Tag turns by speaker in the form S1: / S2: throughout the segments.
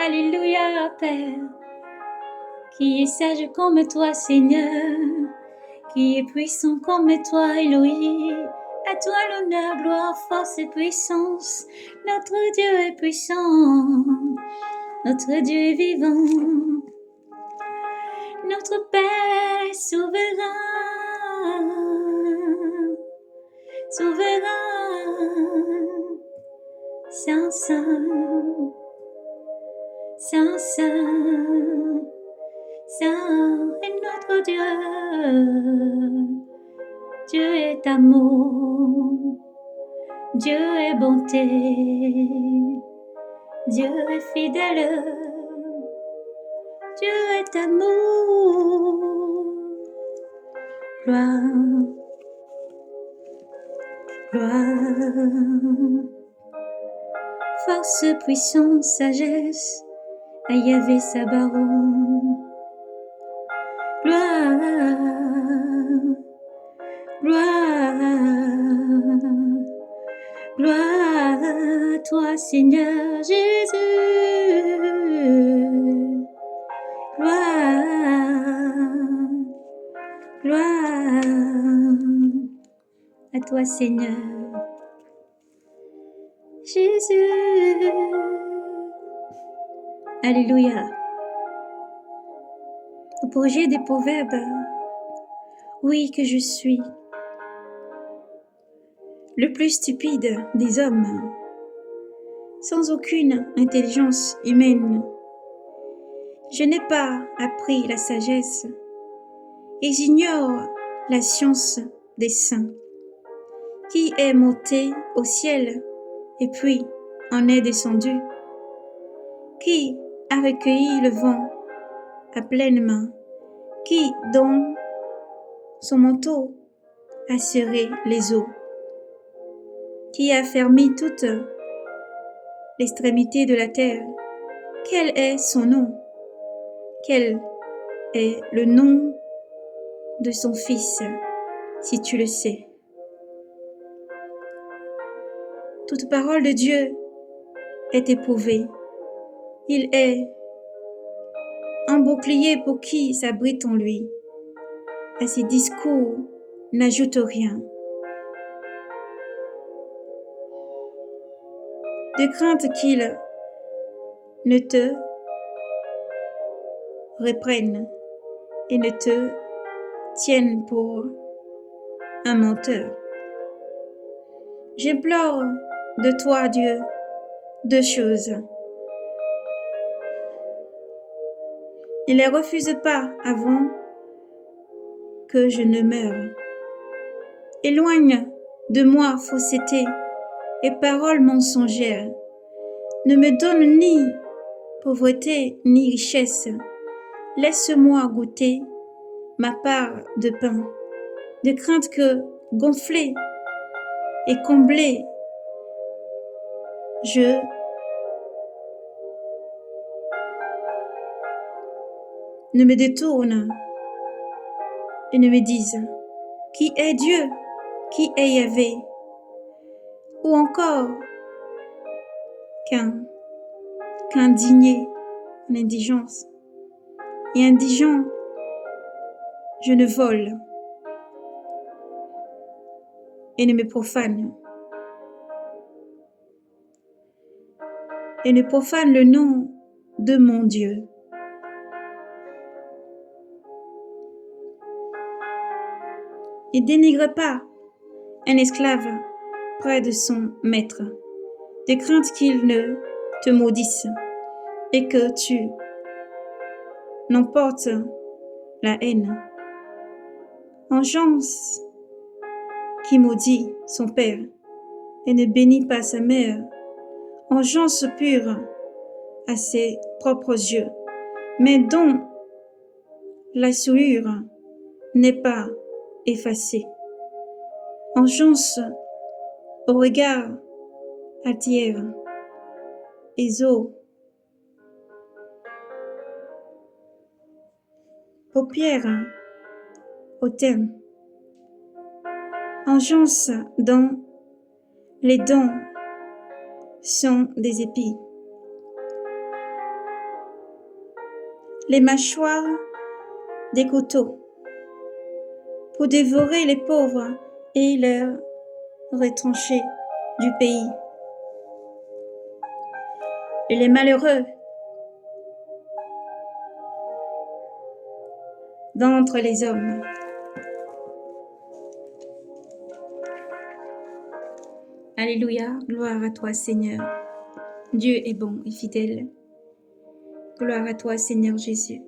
S1: Alléluia, Père, qui est sage comme toi, Seigneur, qui est puissant comme toi, Elohim. À toi l'honneur, gloire, force et puissance. Notre Dieu est puissant, notre Dieu est vivant. Notre Père est souverain, souverain, saint, saint, saint, saint, saint est notre Dieu. Dieu est amour, Dieu est bonté, Dieu est fidèle, Dieu est amour. Gloire, gloire, force, puissance, sagesse, à Yahvé Sabaoth. Gloire, gloire, gloire à toi, Seigneur Jésus. Gloire, gloire à toi, Seigneur Jésus. Alléluia. Au projet des proverbes, oui que je suis le plus stupide des hommes, sans aucune intelligence humaine. Je n'ai pas appris la sagesse et j'ignore la science des saints. Qui est monté au ciel et puis en est descendu? Qui a recueilli le vent à pleine main? Qui, dans son manteau, a serré les eaux? Qui a fermé toute l'extrémité de la terre? Quel est son nom? Quel est le nom de son fils, si tu le sais? Toute parole de Dieu est éprouvée. Il est un bouclier pour qui s'abrite en lui. À ses discours n'ajoute rien. De crainte qu'il ne te reprenne et ne te tienne pour un menteur. J'implore de toi, Dieu, deux choses. Ne les refuse pas avant que je ne meure. Éloigne de moi fausseté et paroles mensongères. Ne me donne ni pauvreté ni richesse. Laisse-moi goûter ma part de pain, de crainte que, gonflé et comblé, je ne me détourne et ne me dise qui est Dieu, qui est Yahvé, ou encore qu'indigné en indigence et indigent, je ne vole et ne me profane et ne profane le nom de mon Dieu. Et dénigre pas un esclave près de son maître, de crainte qu'il ne te maudisse et que tu n'emportes la haine. Engeance qui maudit son père et ne bénit pas sa mère, engeance pure à ses propres yeux, mais dont la souillure n'est pas effacée. Engeance au regard altière et aux paupières hautaines. Engeance dans les dents sont des épis. les mâchoires des couteaux, pour dévorer les pauvres et leurs retranchés du pays, et les malheureux d'entre les hommes. Alléluia, gloire à toi Seigneur. Dieu est bon et fidèle. Gloire à toi Seigneur Jésus.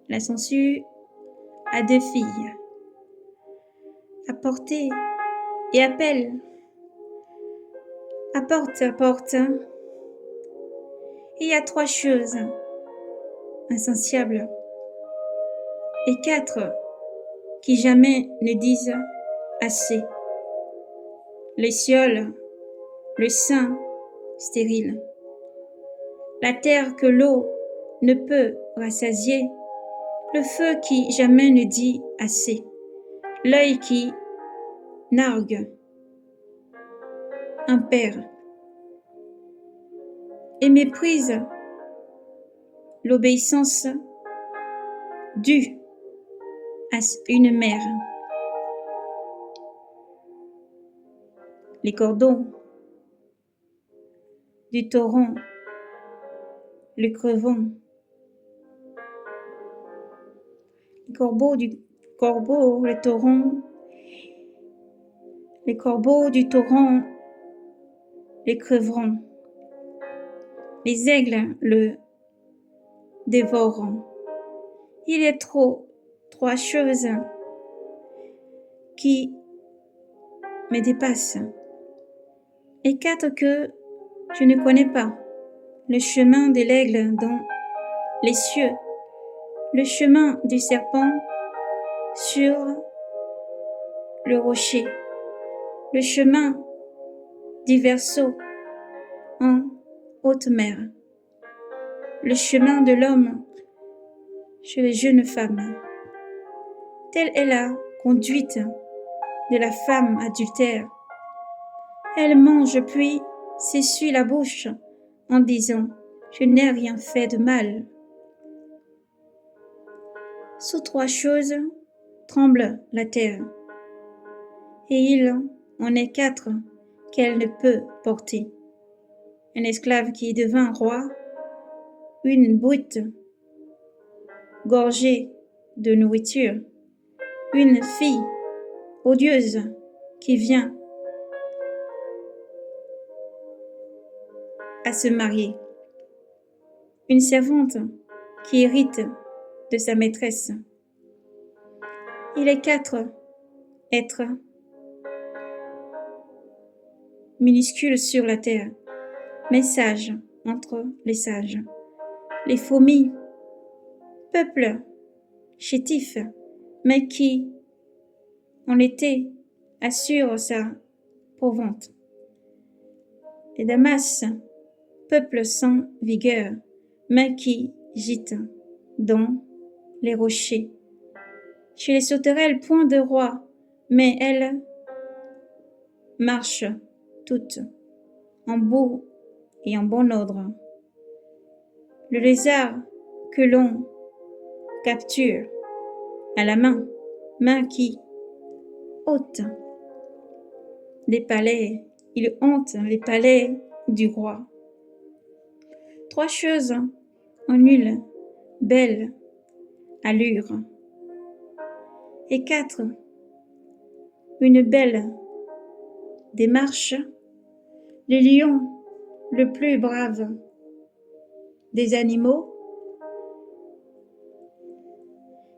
S1: La censure a 2 filles. Apportez et appelle. Apporte. Il y a 3 choses insatiables et 4 qui jamais ne disent assez. Le ciel, le sein stérile, la terre que l'eau ne peut rassasier, le feu qui jamais ne dit assez, l'œil qui nargue un père et méprise l'obéissance due à une mère. Les cordons du torrent, le crevant, les corbeaux du torrent, les creveront, les aigles le dévoreront. Il est 3 choses qui me dépassent et 4 que je ne connais pas. Le chemin de l'aigle dans les cieux, le chemin du serpent sur le rocher, le chemin du verseau en haute mer, le chemin de l'homme chez les jeunes femmes. Telle est la conduite de la femme adultère. Elle mange puis s'essuie la bouche en disant « Je n'ai rien fait de mal ». Sous 3 choses tremble la terre, et il en est 4 qu'elle ne peut porter. Un esclave qui devint roi, une brute gorgée de nourriture, une fille odieuse qui vient à se marier, une servante qui hérite de sa maîtresse. Il est 4 êtres minuscules sur la terre, mais sages entre les sages. Les fourmis, peuple chétif, mais qui, en été, assure sa provente. Les damas, peuple sans vigueur, mais qui gîte dans les rochers. Chez les sauterelles, point de roi, mais elles marchent toutes en beau et en bon ordre. Le lézard que l'on capture à la main qui ôte des palais, il hante les palais du roi. 3 choses en une belle allure, et 4 une belle démarche. Le lion, le plus brave des animaux,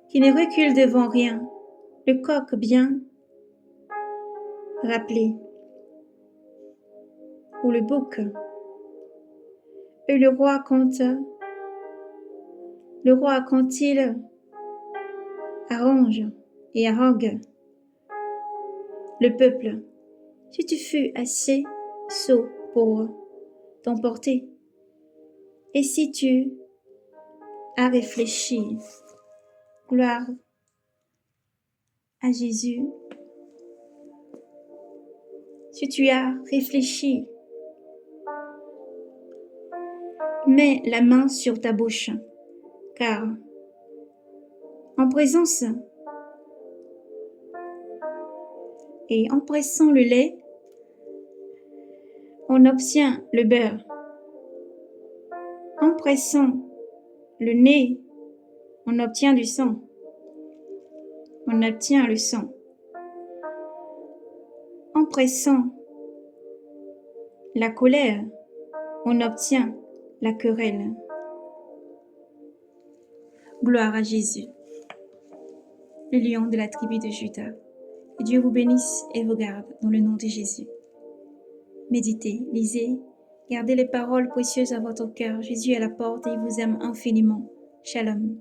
S1: qui ne recule devant rien, le coq bien rappelé, ou le bouc, et le roi quand il arrange et harangue le peuple. Si tu fus assez sot pour t'emporter, et si tu as réfléchi, gloire à Jésus. Si tu as réfléchi, mets la main sur ta bouche, car en présence et en pressant le lait, on obtient le beurre. En pressant le nez, on obtient du sang. On obtient le sang. En pressant la colère, on obtient la querelle. Gloire à Jésus, le lion de la tribu de Juda. Que Dieu vous bénisse et vous garde dans le nom de Jésus. Méditez, lisez, gardez les paroles précieuses à votre cœur. Jésus est à la porte et il vous aime infiniment. Shalom.